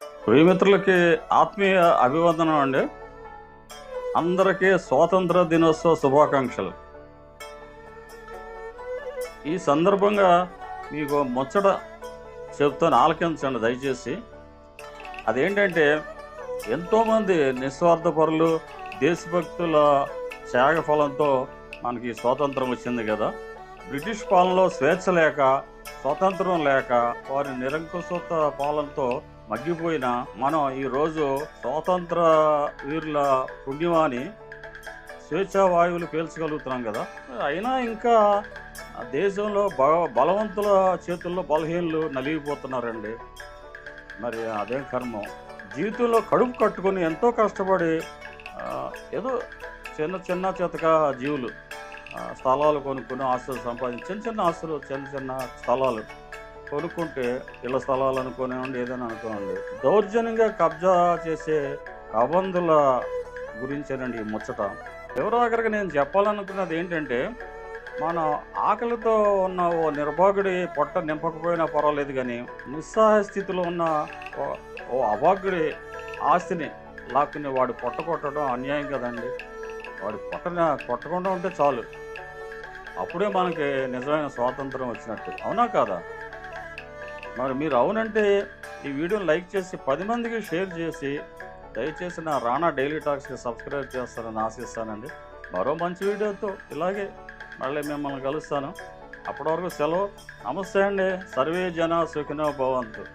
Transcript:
ప్రియమిత్రులకి ఆత్మీయ అభివందనం అండి. అందరికీ స్వాతంత్ర దినోత్సవ శుభాకాంక్షలు. ఈ సందర్భంగా మీకు ముచ్చట చెప్తాను, ఆలకించండి దయచేసి. అదేంటంటే, ఎంతోమంది నిస్వార్థపరులు, దేశభక్తుల త్యాగఫలంతో మనకి స్వాతంత్రం వచ్చింది కదా. బ్రిటిష్ పాలనలో స్వేచ్ఛ లేక, స్వాతంత్రం లేక, వారి నిరంకుశత పాలనతో మగ్గిపోయిన మనం ఈరోజు స్వాతంత్ర వీరుల పుణ్యమాని స్వేచ్ఛా వాయువులు పీల్చగలుగుతున్నాం కదా. అయినా ఇంకా దేశంలో బలవంతుల చేతుల్లో బలహీనలు నలిగిపోతున్నారండి. మరి అదేం కర్మం. జీవితంలో కడుపు కట్టుకొని ఎంతో కష్టపడి ఏదో చిన్న చిన్న చితక జీవులు స్థలాలు కొనుక్కొని ఆస్తులు సంపాదించి చిన్న చిన్న ఆస్తులు, చిన్న చిన్న స్థలాలు కొనుక్కుంటే, ఇళ్ళ స్థలాలు అనుకోనివ్వండి, ఏదైనా అనుకోండి, దౌర్జన్యంగా కబ్జా చేసే కబంధుల గురించేనండి ఈ ముచ్చట. ఎవరాఖరికి నేను చెప్పాలనుకున్నది ఏంటంటే, మన ఆకలితో ఉన్న ఓ నిర్భాగుడి పొట్ట నింపకపోయినా పర్వాలేదు, కానీ నిస్సహాయ స్థితిలో ఉన్న ఓ అభాగ్యుడి ఆస్తిని లాక్కుని వాడు పొట్ట కొట్టడం అన్యాయం కదండి. వాడి కొట్టకుండా ఉంటే చాలు, అప్పుడే మనకి నిజమైన స్వాతంత్రం వచ్చినట్టు. అవునా కాదా? మరి మీరు అవునంటే ఈ వీడియోని లైక్ చేసి 10 మందికి షేర్ చేసి, దయచేసి నా రాణా డైలీ టాక్స్కి సబ్స్క్రైబ్ చేస్తారని ఆశిస్తానండి. మరో మంచి వీడియోతో ఇలాగే మళ్ళీ మిమ్మల్ని కలుస్తాను. అప్పటి వరకు సెలవు. నమస్తే అండి. సర్వే జన సుఖినో భవంతు.